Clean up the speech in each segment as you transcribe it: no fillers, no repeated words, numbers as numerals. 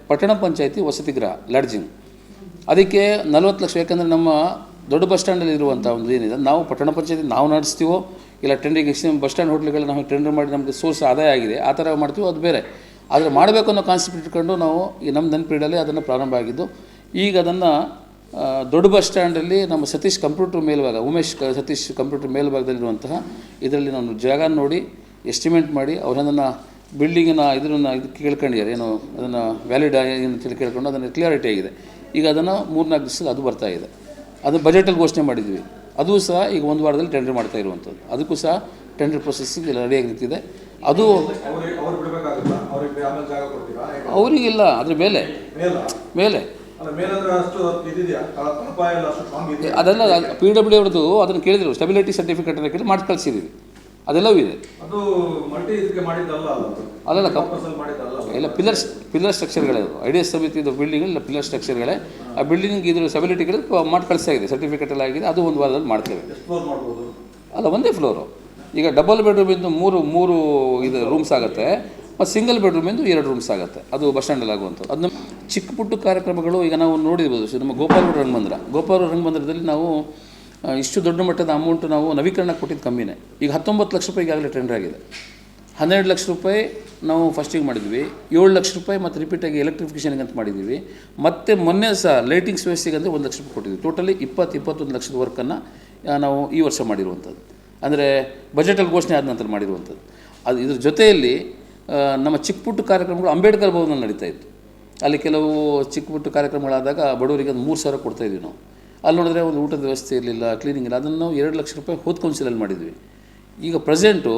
ಪಟ್ಟಣ ಪಂಚಾಯತಿ ವಸತಿ ಗೃಹ ಲಾಡ್ಜಿಂಗ್ ಅದಕ್ಕೆ 40 ಲಕ್ಷ. ಯಾಕಂದರೆ ನಮ್ಮ ದೊಡ್ಡ ಬಸ್ ಸ್ಟ್ಯಾಂಡಲ್ಲಿ ಇರುವಂಥ ಒಂದು ಏನಿದೆ, ನಾವು ಪಟ್ಟಣ ಪಂಚಾಯತಿ ನಾವು ನಡೆಸ್ತೀವೋ ಇಲ್ಲ ಟೆಂಡರಿಗೆ ಬಸ್ ಸ್ಟ್ಯಾಂಡ್ ಹೋಟ್ಲುಗಳು ನಾವು ಟೆಂಡರ್ ಮಾಡಿ ನಮಗೆ ಸೋರ್ಸ್ ಆದಾಯ ಆಗಿದೆ ಆ ಥರ ಮಾಡ್ತೀವೋ ಅದು ಬೇರೆ. ಆದರೆ ಮಾಡಬೇಕು ಅನ್ನೋ ಕಾನ್ಸೆಪ್ಟ್ ಇಟ್ಕೊಂಡು ನಾವು ಈ ನಮ್ಮ ನೆನಪಿಡಲ್ಲಿ ಅದನ್ನು ಪ್ರಾರಂಭ ಆಗಿದ್ದು. ಈಗ ಅದನ್ನು ದೊಡ್ಡ ಬಸ್ ಸ್ಟ್ಯಾಂಡಲ್ಲಿ ನಮ್ಮ ಸತೀಶ್ ಕಂಪ್ಯೂಟರ್ ಮೇಲ್ಭಾಗ, ಉಮೇಶ್ ಸತೀಶ್ ಕಂಪ್ಯೂಟರ್ ಮೇಲ್ಭಾಗದಲ್ಲಿರುವಂತಹ ಇದರಲ್ಲಿ ನಾನು ಜಾಗ ನೋಡಿ ಎಸ್ಟಿಮೇಟ್ ಮಾಡಿ ಅವರನ್ನು ಬಿಲ್ಡಿಂಗಿನ ಇದನ್ನು ಕೇಳ್ಕೊಂಡಿದ್ದಾರೆ, ಏನು ಅದನ್ನು ವ್ಯಾಲಿಡ್ ಏನು ಕೇಳ್ಕೊಂಡು ಅದನ್ನು ಕ್ಲಿಯರಿಟಿ ಆಗಿದೆ. ಈಗ ಅದನ್ನು 3-4 ದಿವಸದಲ್ಲಿ ಅದು ಬರ್ತಾಯಿದೆ. ಅದು ಬಜೆಟಲ್ಲಿ ಘೋಷಣೆ ಮಾಡಿದ್ವಿ. ಅದು ಸಹ ಈಗ 1 ವಾರದಲ್ಲಿ ಟೆಂಡರ್ ಮಾಡ್ತಾ ಇರುವಂಥದ್ದು. ಅದಕ್ಕೂ ಸಹ ಟೆಂಡರ್ ಪ್ರೊಸೆಸ್ಸಿಗೆ ರೆಡಿಯಾಗಿ ನಿಂತಿದೆ. ಅದು ಅವರಿಗಿಲ್ಲ, ಅದ್ರ ಮೇಲೆ ಅದೆಲ್ಲ PWD ಅವ್ರದ್ದು ಅದನ್ನು ಕೇಳಿದ್ರು, ಸ್ಟೆಬಿಲಿಟಿ ಸರ್ಟಿಫಿಕೇಟ್ ಅಂತ ಕೇಳಿ ಮಾಡಿ ಕಳಿಸಿದ್ದೀವಿ. ಅದೆಲ್ಲವೂ ಇದೆ. ಅಲ್ಲ ಎಲ್ಲ ಪಿಲ್ಲರ್ ಸ್ಟ್ರಕ್ಚರ್ಗಳೇ, ಅದು IDS ಸಮಿತಿದು ಬಿಲ್ಡಿಂಗ್ ಇಲ್ಲ, ಪಿಲ್ಲರ್ ಸ್ಟ್ರಕ್ಚರ್ಗಳೇ. ಆ ಬಿಲ್ಡಿಂಗ್ ಇದ್ರ ಸ್ಟೆಬಿಲಿಟಿಗಳು ಮಾಡಿ ಕಳಿಸಾಗಿದೆ, ಸರ್ಟಿಫಿಕೇಟ್ ಎಲ್ಲ ಆಗಿದೆ. ಅದು 1 ವಾರದಲ್ಲಿ ಮಾಡ್ತೇವೆ. ಅಲ್ಲ, ಒಂದೇ ಫ್ಲೋರು. ಈಗ ಡಬಲ್ ಬೆಡ್ರೂಮಿಂದು ಮೂರು ಇದು ರೂಮ್ಸ್ ಆಗುತ್ತೆ, ಮತ್ತು ಸಿಂಗಲ್ ಬೆಡ್ರೂಮಿಂದು 2 ರೂಮ್ಸ್ ಆಗುತ್ತೆ. ಅದು ಬಸ್ ಸ್ಟ್ಯಾಂಡಲ್ಲಿ ಆಗುವಂಥದ್ದು. ಅದನ್ನ ಚಿಕ್ಕ ಪುಟ್ಟ ಕಾರ್ಯಕ್ರಮಗಳು ಈಗ ನಾವು ನೋಡಿರ್ಬೋದು. ನಮ್ಮ ಗೋಪಾಲ ರಂಗಮಂದಿರದಲ್ಲಿ ನಾವು ಇಷ್ಟು ದೊಡ್ಡ ಮಟ್ಟದ ಅಮೌಂಟು ನಾವು ನವೀಕರಣ ಕೊಟ್ಟಿದ್ದು ಕಮ್ಮಿನೇ. ಈಗ 19 ಲಕ್ಷ ರೂಪಾಯಿ ಈಗಾಗಲೇ ಟೆಂಡರ್ ಆಗಿದೆ. 12 ಲಕ್ಷ ರೂಪಾಯಿ ನಾವು ಫಸ್ಟಿಗೆ ಮಾಡಿದ್ವಿ, 7 ಲಕ್ಷ ರೂಪಾಯಿ ಮತ್ತು ರಿಪೀಟಾಗಿ ಎಲೆಕ್ಟ್ರಿಫಿಕೇಷನ್ಗೆ ಅಂತ ಮಾಡಿದ್ದೀವಿ. ಮತ್ತು ಮೊನ್ನೆ ಸಹ ಲೈಟಿಂಗ್ಸ್ ವ್ಯವಸ್ಥೆಗೆ ಅಂದರೆ 1 ಲಕ್ಷ ರೂಪಾಯಿ ಕೊಟ್ಟಿದ್ವಿ. ಟೋಟಲಿ 21 ಲಕ್ಷದ ವರ್ಕನ್ನು ನಾವು ಈ ವರ್ಷ ಮಾಡಿರುವಂಥದ್ದು. ಅಂದರೆ ಬಜೆಟಲ್ಲಿ ಘೋಷಣೆ ಆದ ನಂತರ ಮಾಡಿರುವಂಥದ್ದು. ಅದು ಇದ್ರ ಜೊತೆಯಲ್ಲಿ ನಮ್ಮ ಚಿಕ್ಕ ಪುಟ್ಟ ಕಾರ್ಯಕ್ರಮಗಳು ಅಂಬೇಡ್ಕರ್ ಭವನಲ್ಲಿ ನಡೀತಾ ಇತ್ತು. ಅಲ್ಲಿ ಕೆಲವು ಚಿಕ್ಕ ಪುಟ್ಟ ಕಾರ್ಯಕ್ರಮಗಳಾದಾಗ ಬಡವರಿಗೆ ಒಂದು 3,000 ಕೊಡ್ತಾಯಿದ್ವಿ ನಾವು. ಅಲ್ಲಿ ನೋಡಿದ್ರೆ ಒಂದು ಊಟದ ವ್ಯವಸ್ಥೆ ಇರಲಿಲ್ಲ, ಕ್ಲೀನಿಂಗ್ ಇಲ್ಲ. ಅದನ್ನು ನಾವು 2 ಲಕ್ಷ ರೂಪಾಯಿ ಹೋದ ಕೌನ್ಸಿಲಲ್ಲಿ ಮಾಡಿದ್ವಿ. ಈಗ ಪ್ರೆಸೆಂಟು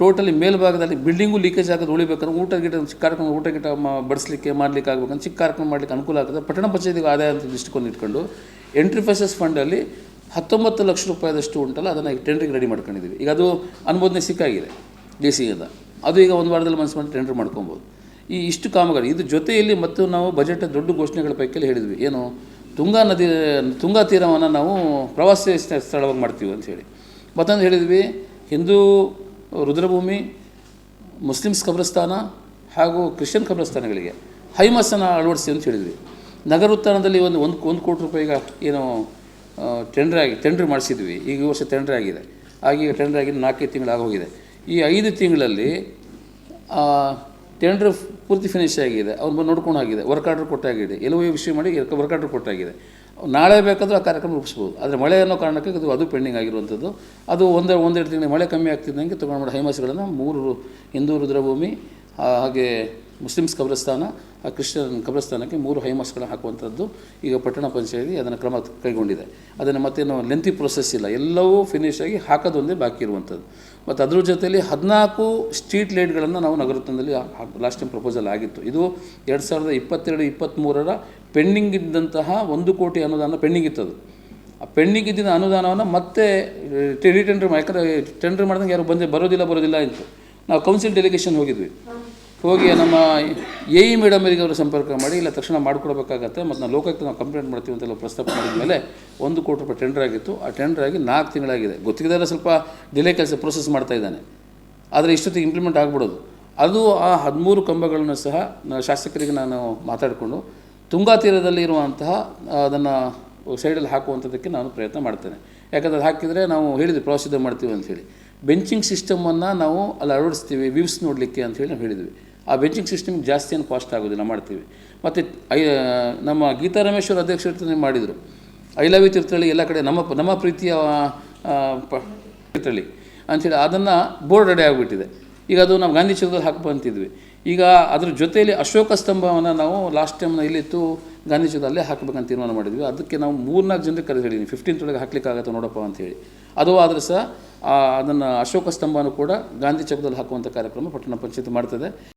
ಟೋಟಲಿ ಮೇಲ್ಭಾಗದಲ್ಲಿ ಬಿಲ್ಡಿಂಗು ಲೀಕೇಜ್ ಆಗೋದು ಉಳಿಬೇಕಂದ್ರೆ ಊಟ ಗೀಟ ಬಡಿಸ್ಲಿಕ್ಕೆ ಮಾಡಲಿಕ್ಕೆ ಆಗ್ಬೇಕಂದ್ರೆ ಚಿಕ್ಕ ಕಾರ್ಯಕ್ರಮ ಮಾಡಲಿಕ್ಕೆ ಅನುಕೂಲ ಆಗ್ತದೆ. ಪಟ್ಟಣ ಪಂಚಾಯತಿಗೆ ಆದಾಯ ಅಂತ ದೃಷ್ಟಿಕೊಂಡು ಇಟ್ಕೊಂಡು ಎಂಟ್ರಿಫೈಸಸ್ ಫಂಡಲ್ಲಿ 19 ಲಕ್ಷ ರೂಪಾಯಿದಷ್ಟು ಉಂಟಲ್ಲ, ಅದನ್ನು ಈಗ ಟೆಂಡ್ರಿಗೆ ರೆಡಿ ಮಾಡ್ಕೊಂಡಿದ್ದೀವಿ. ಈಗ ಅದು ಅನುಮೋದನೆ ಸಿಕ್ಕಾಗಿದೆ DCಯಿಂದ. ಅದು ಈಗ 1 ವಾರದಲ್ಲಿ ಮನಸ್ಸು ಮಾಡಿ ಟೆಂಡರ್ ಮಾಡ್ಕೊಬೋದು. ಇಷ್ಟು ಕಾಮಗಾರಿ ಇದ್ರ ಜೊತೆಯಲ್ಲಿ ಮತ್ತು ನಾವು ಬಜೆಟ್ ದೊಡ್ಡ ಘೋಷಣೆಗಳ ಪೈಕಲ್ಲಿ ಹೇಳಿದ್ವಿ, ಏನು ತುಂಗಾ ತೀರವನ್ನು ನಾವು ಪ್ರವಾಸಿ ಸ್ಥಳವಾಗಿ ಮಾಡ್ತೀವಿ ಅಂತ ಹೇಳಿ. ಮತ್ತೊಂದು ಹೇಳಿದ್ವಿ, ಹಿಂದೂ ರುದ್ರಭೂಮಿ, ಮುಸ್ಲಿಮ್ಸ್ ಕಬ್ರಸ್ಥಾನ ಹಾಗೂ ಕ್ರಿಶ್ಚಿಯನ್ ಕಬ್ರಸ್ಥಾನಗಳಿಗೆ ಹೈಮಸ್ಸನ್ನು ಅಳವಡಿಸ್ತೀವಿ ಅಂತ ಹೇಳಿದ್ವಿ. ನಗರೋತ್ಥಾನದಲ್ಲಿ ಒಂದು ಕೋಟಿ ರೂಪಾಯಿಗೆ ಏನು ಟೆಂಡರ್ ಮಾಡಿಸಿದ್ವಿ. ಈಗ ಈ ವರ್ಷ ಟೆಂಡರ್ ಆಗಿದೆ. ಈಗ ಟೆಂಡರ್ ಆಗಿ 4 ತಿಂಗಳು ಆಗೋಗಿದೆ. ಈ 5 ತಿಂಗಳಲ್ಲಿ ಟೆಂಡರ್ ಪೂರ್ತಿ ಫಿನಿಶ್ ಆಗಿದೆ. ಅವ್ರು ಬಂದು ನೋಡ್ಕೊಂಡು ಆಗಿದೆ, ವರ್ಕ್ ಆರ್ಡರ್ ಕೊಟ್ಟಾಗಿದೆ, ಎಲ್ಲವೂ ವಿಷಯ ಮಾಡಿ ವರ್ಕ್ ಆರ್ಡರ್ ಕೊಟ್ಟಾಗಿದೆ. ನಾಳೆ ಬೇಕಾದರೂ ಆ ಕಾರ್ಯಕ್ರಮ ರೂಪಿಸ್ಬೋದು. ಆದರೆ ಮಳೆ ಅನ್ನೋ ಕಾರಣಕ್ಕೆ ಅದು ಪೆಂಡಿಂಗ್ ಆಗಿರುವಂಥದ್ದು. ಅದು ಒಂದೆರಡು ತಿಂಗಳು ಮಳೆ ಕಮ್ಮಿ ಆಗ್ತಿದ್ದಂಗೆ ತೊಗೊಂಡು ಹೈಮಸ್ಗಳನ್ನು 3 ಹಿಂದೂ ರುದ್ರಭೂಮಿ ಹಾಗೆ ಮುಸ್ಲಿಮ್ಸ್ ಕಬ್ರಸ್ಥಾನ ಕ್ರಿಶ್ಚಿಯನ್ ಕಬ್ರಸ್ಥಾನಕ್ಕೆ 3 ಹೈಮಸ್ಗಳನ್ನು ಹಾಕುವಂಥದ್ದು ಈಗ ಪಟ್ಟಣ ಪಂಚಾಯತಿ ಅದನ್ನು ಕ್ರಮ ಕೈಗೊಂಡಿದೆ. ಅದನ್ನು ಮತ್ತೇನು ಲೆಂತಿ ಪ್ರೊಸೆಸ್ ಇಲ್ಲ, ಎಲ್ಲವೂ ಫಿನಿಶ್ ಆಗಿ ಹಾಕೋದೊಂದೇ ಬಾಕಿ ಇರುವಂಥದ್ದು. ಮತ್ತು ಅದ್ರ ಜೊತೆಯಲ್ಲಿ 14 ಸ್ಟ್ರೀಟ್ ಲೈಟ್ಗಳನ್ನು ನಾವು ನಗರೋತ್ಥಾನದಲ್ಲಿ ಲಾಸ್ಟ್ ಟೈಮ್ ಪ್ರಪೋಸಲ್ ಆಗಿತ್ತು. ಇದು 2022-23 ಪೆಂಡಿಂಗ್ ಇದ್ದಂತಹ 1 ಕೋಟಿ ಅನುದಾನ ಪೆಂಡಿಂಗ್ ಇತ್ತದು. ಆ ಪೆಂಡಿಂಗ್ ಇದ್ದಿದ್ದ ಅನುದಾನವನ್ನು ಮತ್ತೆ ರೀಟೆಂಡರ್ ಯಾಕಂದರೆ ಟೆಂಡರ್ ಮಾಡಿದಂಗೆ ಯಾರು ಬರೋದಿಲ್ಲ ಇತ್ತು. ನಾವು ಕೌನ್ಸಿಲ್ ಡೆಲಿಗೇಷನ್ ಹೋಗಿ ನಮ್ಮ AE ಮೇಡಮರಿಗೆ ಅವರು ಸಂಪರ್ಕ ಮಾಡಿ ಇಲ್ಲ ತಕ್ಷಣ ಮಾಡಿಕೊಡ್ಬೇಕಾಗತ್ತೆ ಮತ್ತು ನಾವು ಲೋಕಾಯುಕ್ತ ನಾವು ಕಂಪ್ಲೇಂಟ್ ಮಾಡ್ತೀವಿ ಅಂತೆಲ್ಲ ಪ್ರಸ್ತಾಪ ಮಾಡಿದ ಮೇಲೆ 1 ಕೋಟಿ ರೂಪಾಯಿ ಟೆಂಡರ್ ಆಗಿತ್ತು. ಆ ಟೆಂಡರ್ ಆಗಿ 4 ತಿಂಗಳಾಗಿದೆ. ಗೊತ್ತಿದ್ದಾರೆ ಸ್ವಲ್ಪ ಡಿಲೇ ಕೆಲಸ ಪ್ರೋಸೆಸ್ ಮಾಡ್ತಾ ಇದ್ದಾನೆ, ಆದರೆ ಇಷ್ಟೊತ್ತಿಗೆ ಇಂಪ್ಲಿಮೆಂಟ್ ಆಗ್ಬಿಡೋದು. ಅದು ಆ 13 ಕಂಬಗಳನ್ನು ಸಹ ಶಾಸಕರಿಗೆ ನಾನು ಮಾತಾಡಿಕೊಂಡು ತುಂಗಾ ತೀರದಲ್ಲಿ ಇರುವಂತಹ ಅದನ್ನು ಸೈಡಲ್ಲಿ ಹಾಕುವಂಥದ್ದಕ್ಕೆ ನಾನು ಪ್ರಯತ್ನ ಮಾಡ್ತೇನೆ. ಯಾಕಂದರೆ ಅದು ಹಾಕಿದರೆ ನಾವು ಹೇಳಿದ್ವಿ ಪ್ರವಾಸೋದ್ಯಮ ಮಾಡ್ತೀವಿ ಅಂಥೇಳಿ. ಬೆಂಚಿಂಗ್ ಸಿಸ್ಟಮನ್ನು ನಾವು ಅಲ್ಲಿ ಅಳವಡಿಸ್ತೀವಿ ವ್ಯೂಸ್ ನೋಡಲಿಕ್ಕೆ ಅಂಥೇಳಿ ನಾವು ಹೇಳಿದ್ವಿ. ಆ ಬೆಂಚಿಂಗ್ ಸಿಸ್ಟಮ್ ಜಾಸ್ತಿ ಏನು ಕಾಸ್ಟ್ ಆಗೋದಿಲ್ಲ, ಮಾಡ್ತೀವಿ. ಮತ್ತು ನಮ್ಮ ಗೀತಾ ರಮೇಶ್ವರ ಅಧ್ಯಕ್ಷರು ಮಾಡಿದರು ಐ ಲವ್ ಯು ತೀರ್ಥಹಳ್ಳಿ ಎಲ್ಲ ಕಡೆ ನಮ್ಮ ಪ್ರೀತಿಯ ತೀರ್ಥಹಳ್ಳಿ ಅಂಥೇಳಿ ಅದನ್ನು ಬೋರ್ಡ್ ರೆಡಿ ಆಗಿಬಿಟ್ಟಿದೆ. ಈಗ ಅದು ನಾವು ಗಾಂಧಿ ಚೌಕದಲ್ಲಿ ಹಾಕಬಂತಿದ್ವಿ. ಈಗ ಅದ್ರ ಜೊತೆಯಲ್ಲಿ ಅಶೋಕ ಸ್ತಂಭವನ್ನು ನಾವು ಲಾಸ್ಟ್ ಟೈಮ್ ಇಲ್ಲಿತ್ತು ಗಾಂಧಿ ಚೌಕದಲ್ಲೇ ಹಾಕಬೇಕಂತ ತೀರ್ಮಾನ ಮಾಡಿದ್ವಿ. ಅದಕ್ಕೆ ನಾವು 3-4 ಜನರಿಗೆ ಕರೆದು ಹೇಳಿದ್ವಿ 15th ಒಳಗೆ ಹಾಕ್ಲಿಕ್ಕಾಗತ್ತೆ ನೋಡಪ್ಪ ಅಂಥೇಳಿ. ಅದು ಆದರೆ ಸಹ ಅದನ್ನು ಅಶೋಕ ಸ್ತಂಭನೂ ಕೂಡ ಗಾಂಧಿ ಚೌಕದಲ್ಲಿ ಹಾಕುವಂಥ ಕಾರ್ಯಕ್ರಮ ಪಟ್ಟಣ ಪಂಚಾಯತಿ ಮಾಡ್ತದೆ.